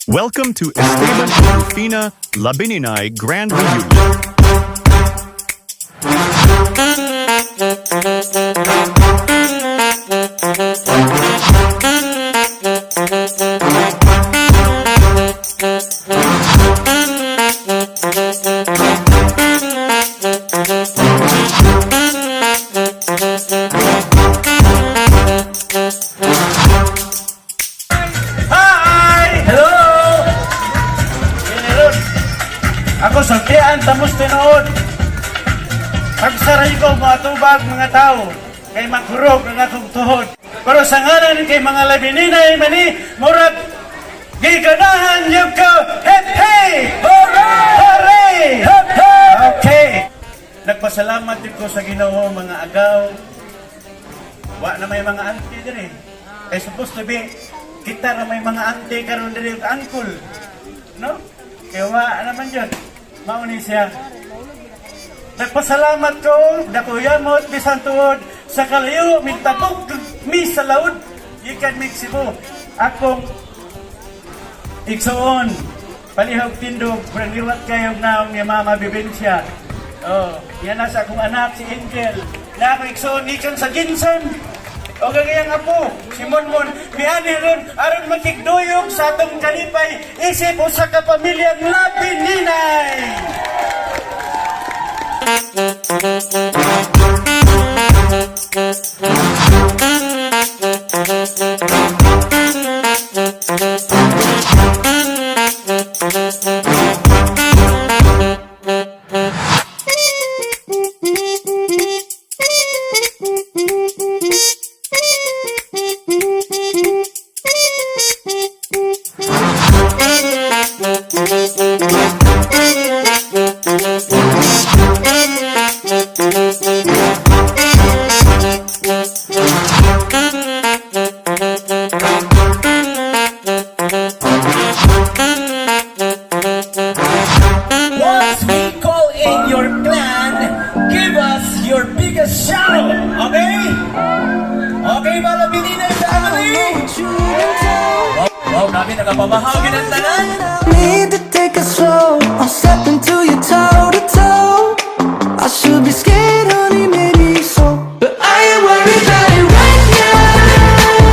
Welcome to Esteban and Rufina Labininay Grand Reunion. Ako sultian, tamos tinood. Pagsaray ko mga tubag mga tao, kay makurog ang akong tuhod. Pero sa ngalan kay mga labininay mani, murag, giganahan yung ko, hep hey! Hooray! Hooray! Hep hey! Okay. Nagpasalamat din ko sa Ginoo mga agaw. Wa na may mga auntie din eh. Kay supposed to be, kita na may mga auntie karon din yung uncle. No? Kaya wa naman yun. Mauni siya. Nagpasalamat ko, dakuyamot, bisan tuod, sa kalayo, mintabog, mi sa laod, ikan Mexico. Akong igsoon, palihog tindog, brangiwat kayong naong ni Mama Bibensya. Oh, yan na sa akong anak, si Angel. Na akong igsoon, ikan sa Ginsan. O gagayang apo, si Monmon, miyani ron, aron makikduyog sa atong kalipay, isip o sa kapamilyang Labininay! Once we call in your clan, give us your biggest shout, okay? Okay ba, Labininay family? Wow, namin nakapamahagin ang tanan. Need to take it slow. I'll step into you toe to toe. I should be scared, honey, maybe so, but I ain't worried about it right now.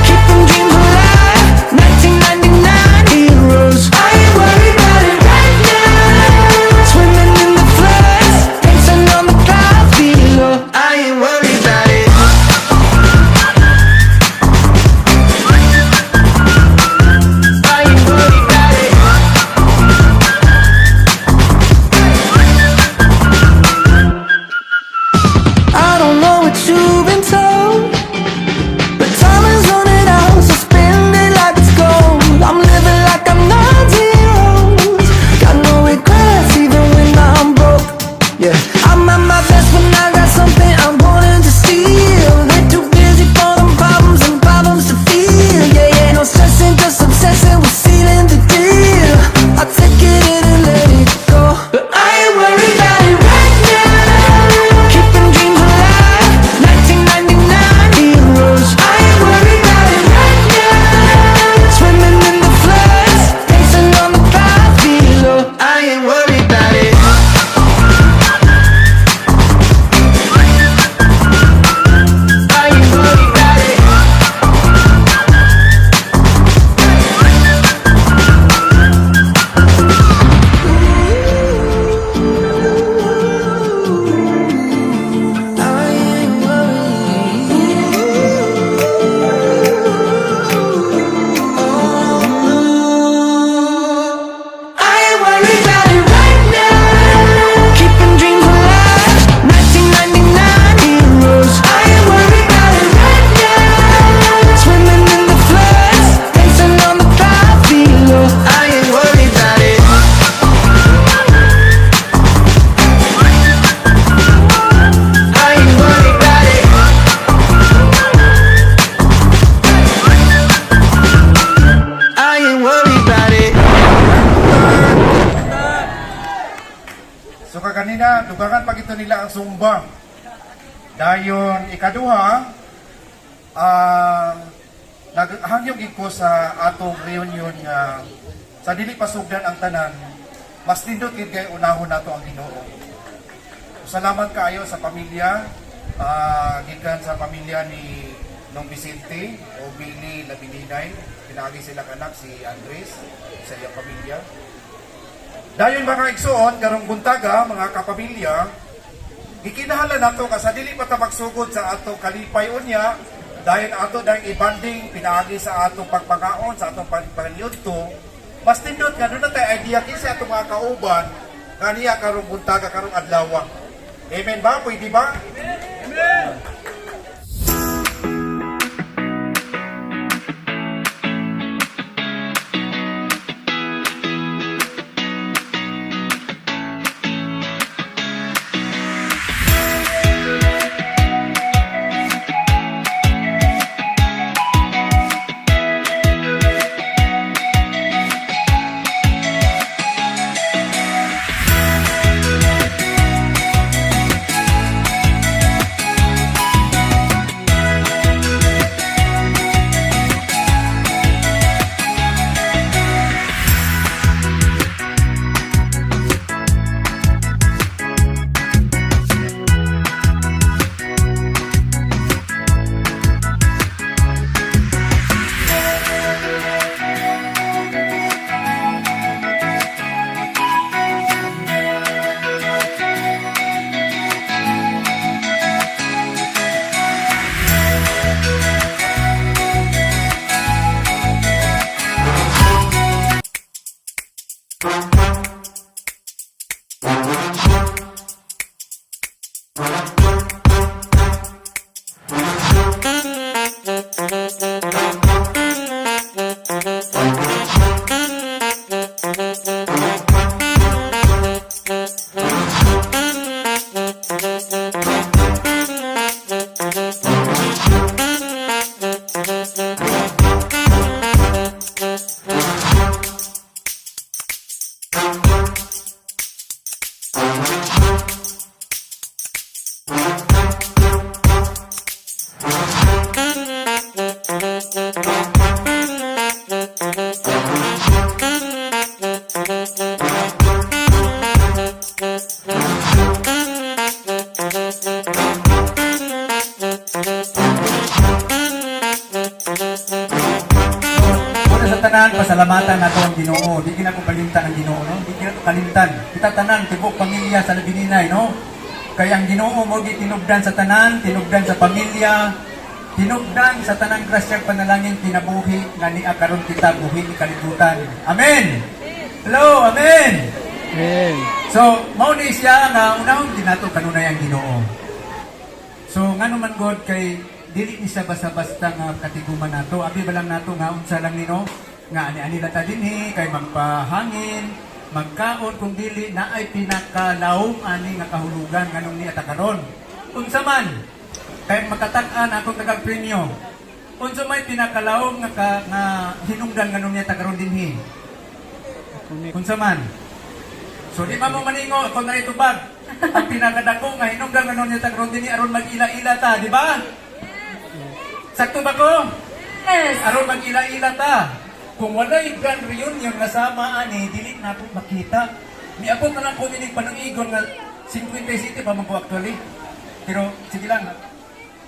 Keeping dreams alive, 1999 heroes. I ain't worried about it right now. Swimming in the floods, dancing on the clouds below. I ain't worried about it. I ain't worried about it. I don't know what you've been told, but time is running out, so spend it like it's gold. I'm living like I'm not zeros. Got no regrets even when I'm broke. Yeah, I'm at my best when I got something I'm wanting to steal. They're too busy for them problems and problems to feel. Yeah, yeah, no stressing, just obsessing with sealing the deal. I take it in and let it go, but I ain't worried about it right now. Keeping dreams alive, 1999 heroes. I ain't worried about it right now. Swimming in the floods, dancing on the clouds below. I ain't worried about it. I ain't worried about it. I ain't worried about it right now. Keeping dreams alive, 1999 heroes. I ain't worried about it right now. Swimming in the floods, dancing on the clouds below. I ain't worried about it. I ain't worried about it. I ain't worried about it. So kanina, dugangan pag ito nila ang sumba. Dayon ikaduha, naghangyog ko sa atong reunion nga sa dili pasugdan ang tanan, mas nindot gid kay unahon nato ang Ginoo. Salamat kaayo sa pamilya, gikan sa pamilya ni Nong Vicente o Billy Labininay, pinagi sila anak si Andres sa iyang pamilya. Dayon mga igsoon, karong buntaga, mga kapamilya, ikinahala nato ka sa dili pa ta magsugod sa ato kalipay unya, dahil ato dahil ibanding pinaagi sa atong pagpakaon, sa atong pagpanyudto, mas tindot nga doon na tayo idea kinsa atong mga kauban kaniya karong buntaga karong adlaw. Amen ba? Pwede ba? Amen! tanan pasalamatan nato ang Ginoo. Di gina ko kalimtan ang Ginoo, no? Di gina ko kalimtan. Kita tanan tibok pamilya sa Labininay, no? Kaya ang Ginoo mo tinubdan sa tanan, tinubdan sa pamilya, tinubdan sa tanang grasyang panalangin kinabuhi nga ni akaron kita buhi ni kalibutan. Amen. Hello, amen. Amen. So, mao ni siya nga unahon dinato kanunay ang Ginoo. So, ngano man God kay dili ni siya basta-basta nga katiguman nato. Abi ba lang nato nga unsa lang nino nga ani-ani lata dinhi kay magpahangin, magkaon kung dili na ay pinakalaom ani nga kahulugan nganong ni atakaron. Unsa man kay makatag-an akong tagapremyo. Unsa may pinakalaom nga hinungdan nganong ni atakaron dinhi. Unsa man. So di ba mo maningo kung na itubag ang pinakadako nga hinungdan nganong ni atakaron dinhi aron mag-ila-ila ta, di ba? Sakto ba ko? Yes. Aron mag-ila-ila ta. Kung wala'y grand reunion nga sama ani, dili na po makita. Niabot na lang ko ninig panungigon nga 50 city pa man ko actually. Pero sige lang.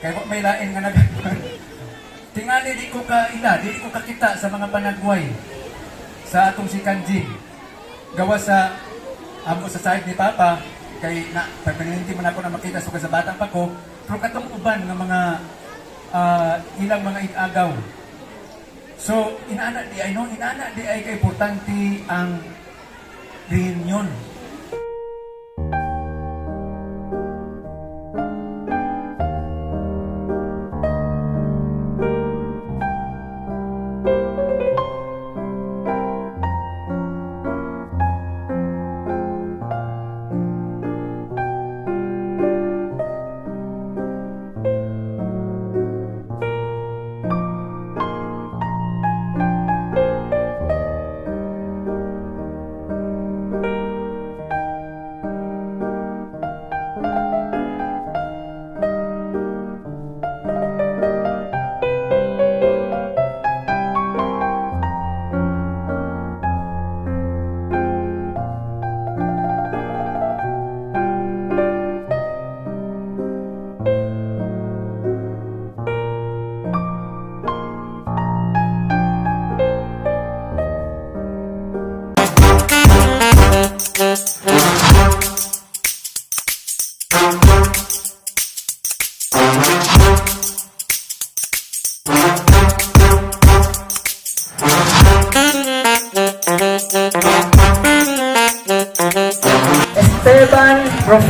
Kaya ko may lain nga nagagawin. Tingali di ko kaila, di ko kakita sa mga panagway sa atong si Kanji. Gawa sa amo sa side ni Papa kay na pagpaninti man ako na makita sa bata pa ko. Pero katong uban nga mga ilang mga igagaw. So, inaana di ay kay importante ang reunion.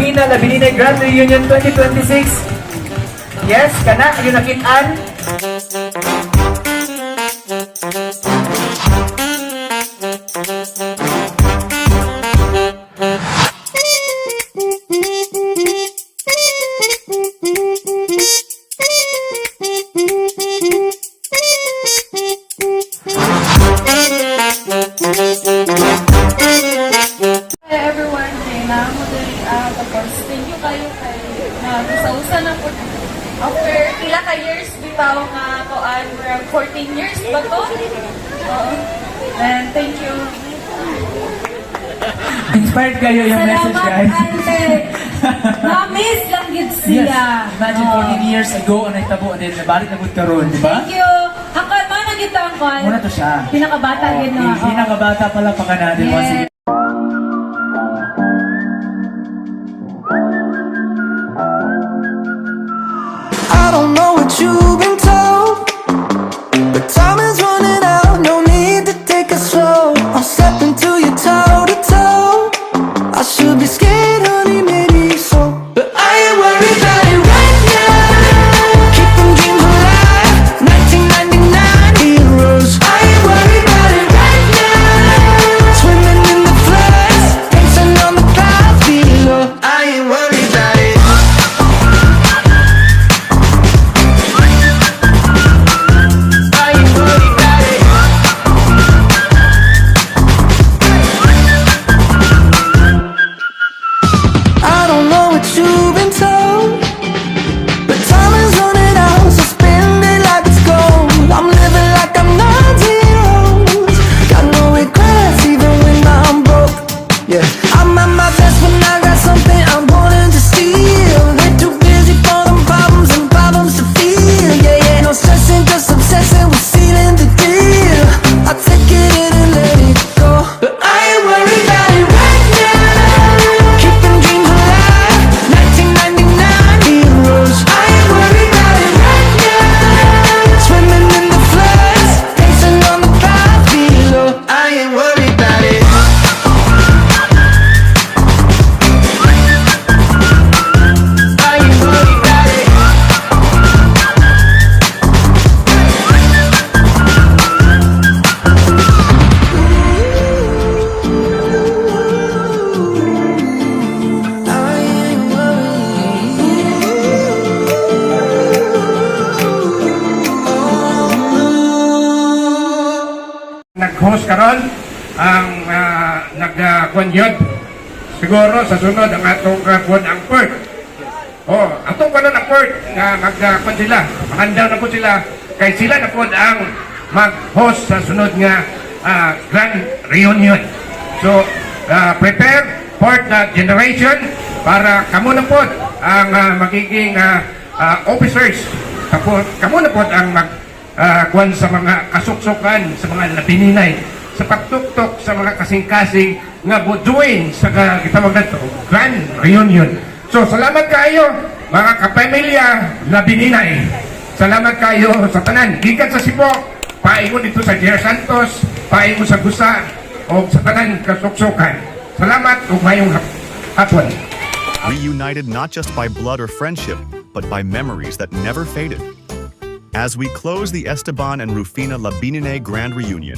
Rufina Labinine Grand Reunion 2026. Yes, kana, yung nakitaan. Hi everyone, Reyna mo diri tapos thank you kayo kay nagusausa na po after pila ka years bitaw nga kuan around 14 years ba to? Oo. And thank you. Inspired kayo yung message, guys. Ante. Na-miss lang gid siya. Yes, imagine 14 years ago, ang naitabo, and then nabalik na good karon, di ba? Thank you. Hanggang man na kita ang kuan. Muna to siya. Pinakabata gid na. Pinakabata pala pa ka na, di ba? Yes. Sige. I don't know what you've been told, but time is running out. No need to take it slow. I'll step into your toe to toe. I should be scared, honey, maybe so, but I ain't worried about it right now. Keeping dreams alive, 1999 heroes. I ain't worried about it right now. Swimming in the floods, dancing on the clouds below. I ain't worried about it. I ain't worried about it. I don't know what you've been told, but time is running out, so spend it like it's gold. I'm living like I'm 19 got no regrets even when I'm broke. Yeah, I'm at my best when I got something I'm wanting to steal. They're too busy for them problems and problems to feel. Yeah, yeah, no stressing, just obsessing with sealing the deal. I take it in and let it go, but I ain't worried about it right now. Keeping dreams alive, 1999 heroes. I ain't worried about it right now. Swimming in the floods, dancing on the clouds below. I ain't worried about it. I ain't worried about it. I ain't Nag-host karon ang nag-kunyod. Siguro sa sunod ang atong kuwan ang Perth. Oh, atong karon ang Perth nga mag-kuwan sila. Makandaw na po sila kay sila na po ang mag-host sa sunod nga Grand Reunion. So, prepare for the generation para kamo na po ang magiging officers. Kamo na po ang kuwan sa mga kasuksukan, sa mga labininay, sa pagtuktok sa mga kasing-kasing nga buduin sa gitawag na Grand Reunion. So, salamat kayo mga kapamilya labininay. Salamat kayo sa tanan. Gikan sa Cebu, paingon dito sa Dear Santos, paingon sa Gusa, o sa tanan kasuksukan. Salamat ug mayong hapon. Reunited not just by blood or friendship, but by memories that never faded. As we close the Esteban and Rufina Labinine Grand Reunion,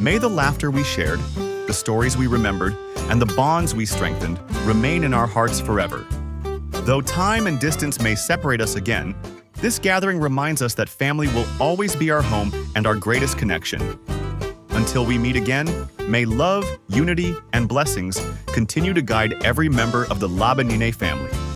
may the laughter we shared, the stories we remembered, and the bonds we strengthened remain in our hearts forever. Though time and distance may separate us again, this gathering reminds us that family will always be our home and our greatest connection. Until we meet again, may love, unity, and blessings continue to guide every member of the Labinine family.